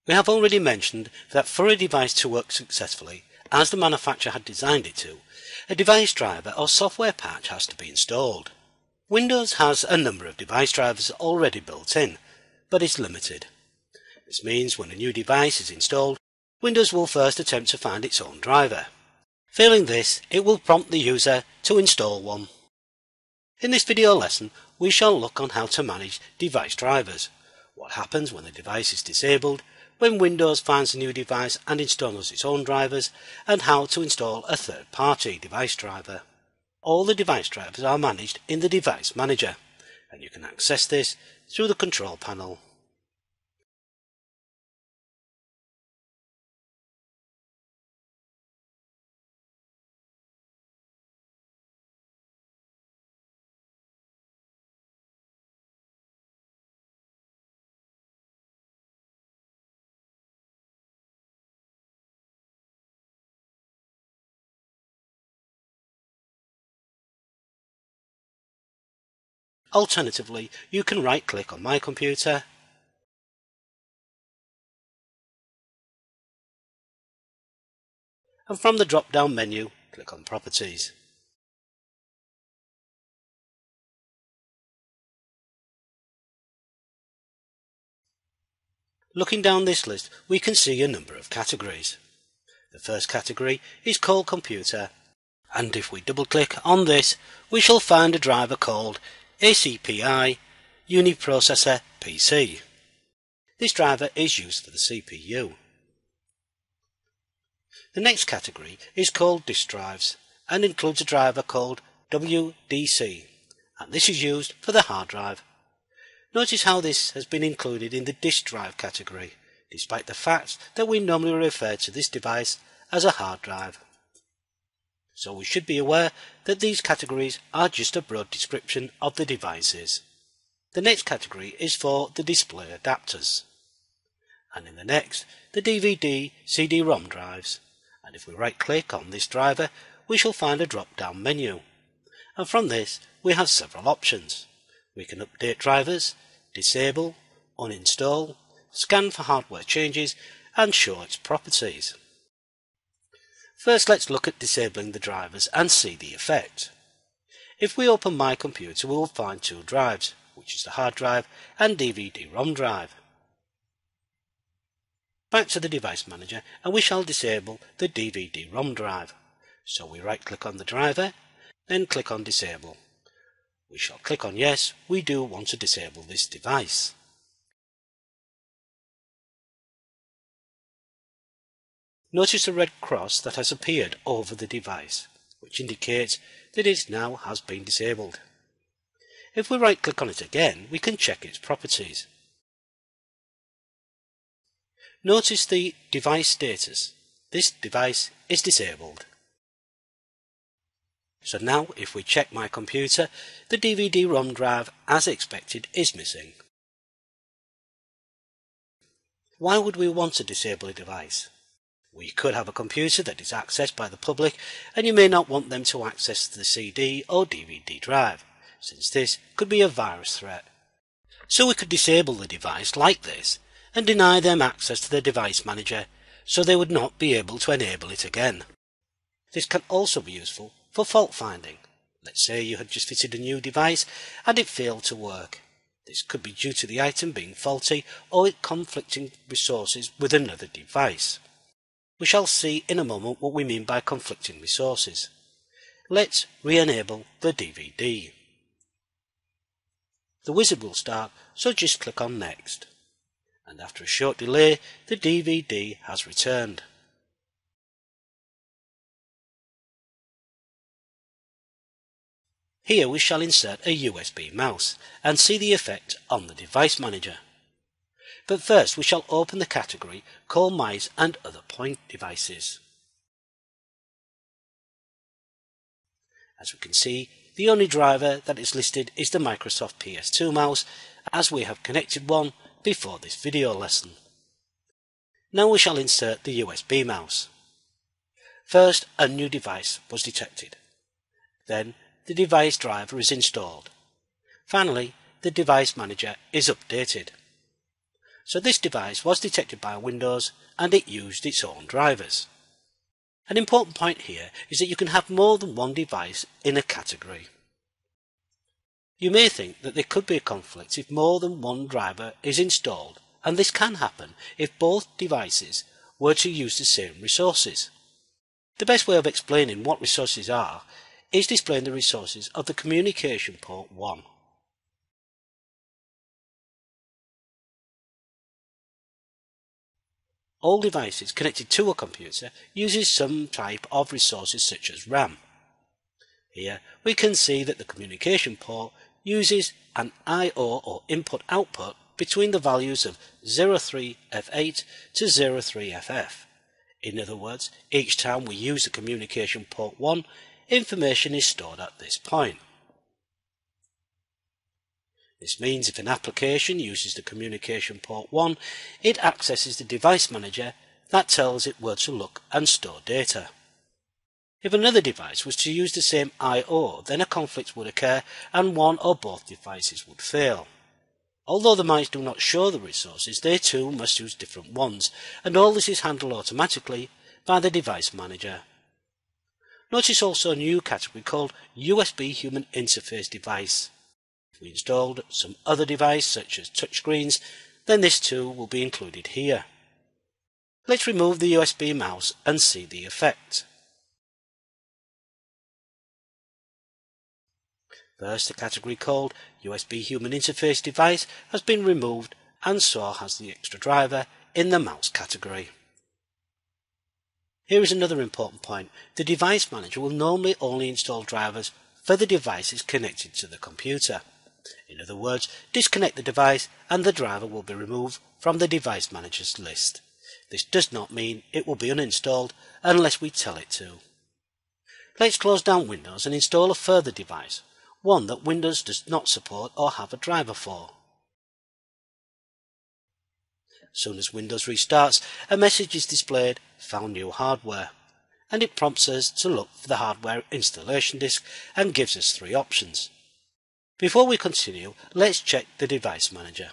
We have already mentioned that for a device to work successfully, as the manufacturer had designed it to, a device driver or software patch has to be installed. Windows has a number of device drivers already built in, but it's limited. This means when a new device is installed, Windows will first attempt to find its own driver. Failing this, it will prompt the user to install one. In this video lesson, we shall look on how to manage device drivers, what happens when the device is disabled, when Windows finds a new device and installs its own drivers, and how to install a third-party device driver. All the device drivers are managed in the Device Manager, and you can access this through the Control panel. Alternatively, you can right-click on My Computer and from the drop-down menu, click on Properties. Looking down this list, we can see a number of categories. The first category is called Computer, and if we double-click on this, we shall find a driver called ACPI Uniprocessor PC. This driver is used for the CPU. The next category is called Disk Drives and includes a driver called WDC, and this is used for the hard drive. Notice how this has been included in the disk drive category, despite the fact that we normally refer to this device as a hard drive. So we should be aware that these categories are just a broad description of the devices. The next category is for the display adapters, and in the next, the DVD CD-ROM drives, and if we right-click on this driver, we shall find a drop-down menu, and from this we have several options. We can update drivers, disable, uninstall, scan for hardware changes, and show its properties. First, let's look at disabling the drivers and see the effect. If we open My Computer, we will find two drives, which is the hard drive and DVD-ROM drive. Back to the Device Manager, and we shall disable the DVD-ROM drive. So we right-click on the driver, then click on Disable. We shall click on Yes, we do want to disable this device. Notice the red cross that has appeared over the device, which indicates that it now has been disabled. If we right-click on it again, we can check its properties. Notice the device status. This device is disabled. So now, if we check My Computer, the DVD-ROM drive, as expected, is missing. Why would we want to disable a device? We could have a computer that is accessed by the public, and you may not want them to access the CD or DVD drive, since this could be a virus threat. So we could disable the device like this, and deny them access to the Device Manager, so they would not be able to enable it again. This can also be useful for fault finding. Let's say you had just fitted a new device and it failed to work. This could be due to the item being faulty or it conflicting resources with another device. We shall see in a moment what we mean by conflicting resources. Let's re-enable the DVD. The wizard will start, so just click on Next. And after a short delay, the DVD has returned. Here we shall insert a USB mouse and see the effect on the Device Manager. But first we shall open the category called Mice and Other Point Devices. As we can see, the only driver that is listed is the Microsoft PS2 mouse, as we have connected one before this video lesson. Now we shall insert the USB mouse. First, a new device was detected. Then the device driver is installed. Finally, the Device Manager is updated. So this device was detected by Windows and it used its own drivers. An important point here is that you can have more than one device in a category. You may think that there could be a conflict if more than one driver is installed, and this can happen if both devices were to use the same resources. The best way of explaining what resources are is displaying the resources of the communication port 1. All devices connected to a computer uses some type of resources such as RAM. Here we can see that the communication port uses an I/O or input-output between the values of 03F8 to 03FF. In other words, each time we use the communication port 1, information is stored at this point. This means if an application uses the communication port 1, it accesses the device manager that tells it where to look and store data. If another device was to use the same I/O, then a conflict would occur and one or both devices would fail. Although the mice do not show the resources, they too must use different ones, and all this is handled automatically by the device manager. Notice also a new category called USB Human Interface Device. If we installed some other device such as touchscreens, then this too will be included here. Let's remove the USB mouse and see the effect. First, the category called USB Human Interface Device has been removed, and so has the extra driver in the mouse category. Here is another important point. The device manager will normally only install drivers for the devices connected to the computer. In other words, disconnect the device and the driver will be removed from the device manager's list. This does not mean it will be uninstalled unless we tell it to. Let's close down Windows and install a further device, one that Windows does not support or have a driver for. As soon as Windows restarts, a message is displayed, "Found new hardware," and it prompts us to look for the hardware installation disk and gives us 3 options. Before we continue, let's check the device manager.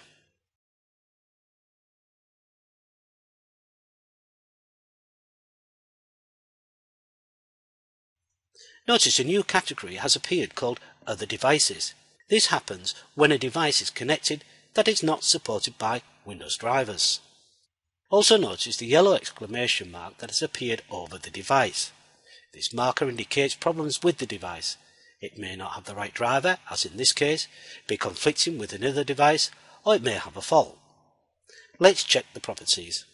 Notice a new category has appeared called Other Devices. This happens when a device is connected that is not supported by Windows drivers. Also notice the yellow exclamation mark that has appeared over the device. This marker indicates problems with the device. It may not have the right driver, as in this case, be conflicting with another device, or it may have a fault. Let's check the properties.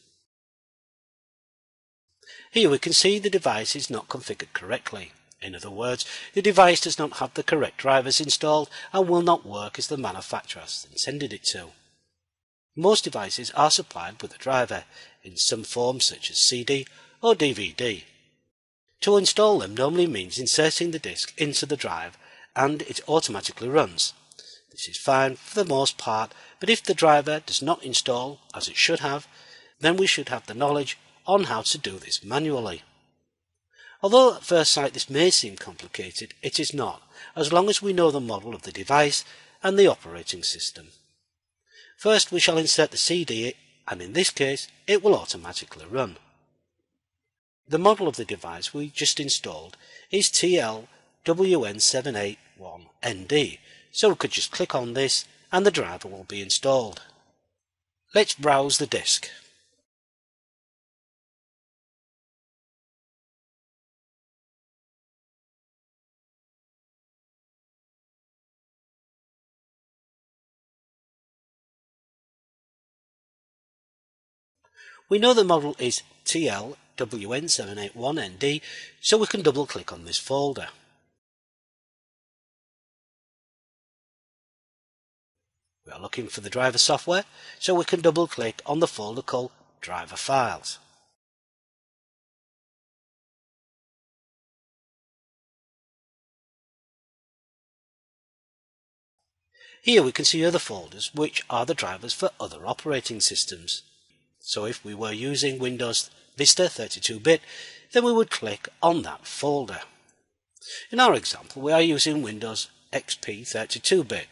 Here we can see the device is not configured correctly. In other words, the device does not have the correct drivers installed and will not work as the manufacturer has intended it to. Most devices are supplied with a driver, in some form such as CD or DVD. To install them normally means inserting the disk into the drive and it automatically runs. This is fine for the most part, but if the driver does not install as it should have, then we should have the knowledge on how to do this manually. Although at first sight this may seem complicated, it is not, as long as we know the model of the device and the operating system. First we shall insert the CD, and in this case it will automatically run. The model of the device we just installed is TLWN781ND, so we could just click on this and the driver will be installed. Let's browse the disk. We know the model is TLWN781ND, so we can double click on this folder. We are looking for the driver software, so we can double click on the folder called Driver Files. Here we can see other folders which are the drivers for other operating systems. So if we were using Windows Vista 32-bit, then we would click on that folder. In our example, we are using Windows XP 32-bit,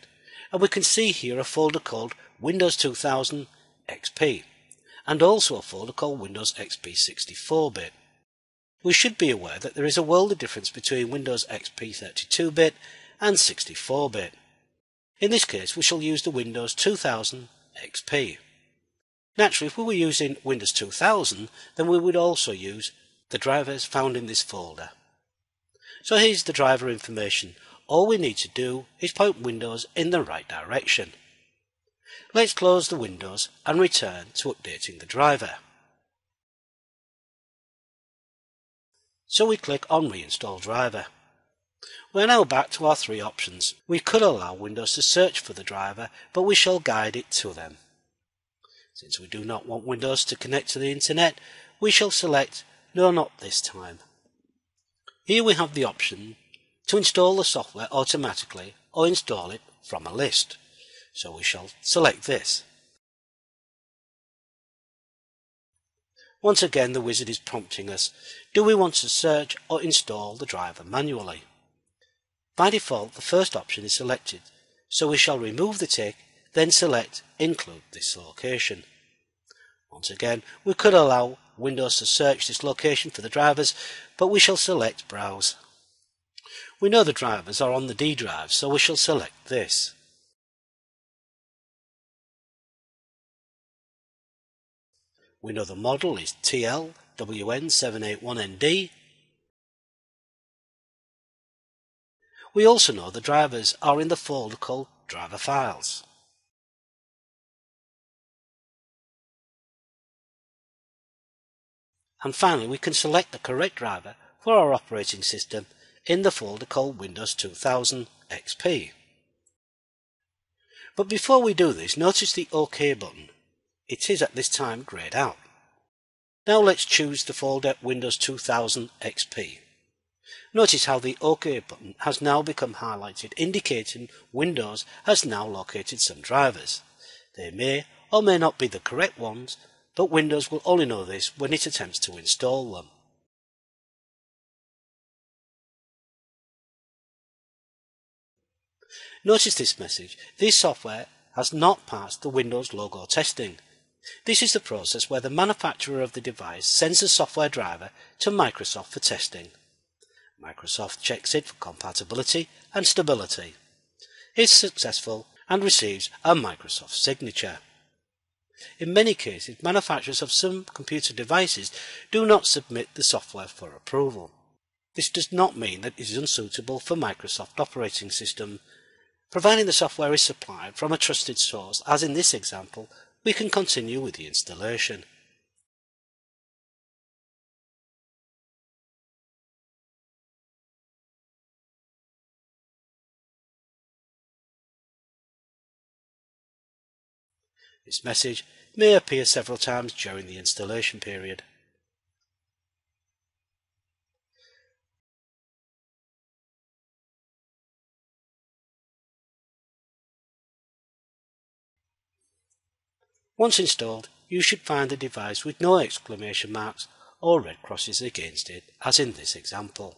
and we can see here a folder called Windows 2000 XP, and also a folder called Windows XP 64-bit. We should be aware that there is a world of difference between Windows XP 32-bit and 64-bit. In this case we shall use the Windows 2000 XP. Naturally, if we were using Windows 2000, then we would also use the drivers found in this folder. So here's the driver information. All we need to do is point Windows in the right direction. Let's close the windows and return to updating the driver. So we click on Reinstall Driver. We're now back to our three options. We could allow Windows to search for the driver, but we shall guide it to them. Since we do not want Windows to connect to the internet, we shall select No, not this time. Here we have the option to install the software automatically or install it from a list. So we shall select this. Once again the wizard is prompting us, do we want to search or install the driver manually? By default the first option is selected, so we shall remove the tick, then select Include this location. Once again we could allow Windows to search this location for the drivers, but we shall select Browse. We know the drivers are on the D drive, so we shall select this. We know the model is TL-WN781ND. We also know the drivers are in the folder called Driver Files. And finally we can select the correct driver for our operating system in the folder called Windows 2000 XP. But before we do this, notice the OK button. It is at this time greyed out. Now let's choose the folder Windows 2000 XP. Notice how the OK button has now become highlighted, indicating Windows has now located some drivers. They may or may not be the correct ones, but Windows will only know this when it attempts to install them. Notice this message. This software has not passed the Windows logo testing. This is the process where the manufacturer of the device sends the software driver to Microsoft for testing. Microsoft checks it for compatibility and stability. It's successful and receives a Microsoft signature. In many cases, manufacturers of some computer devices do not submit the software for approval. This does not mean that it is unsuitable for Microsoft operating system. Providing the software is supplied from a trusted source, as in this example, we can continue with the installation. This message may appear several times during the installation period. Once installed, you should find the device with no exclamation marks or red crosses against it, as in this example.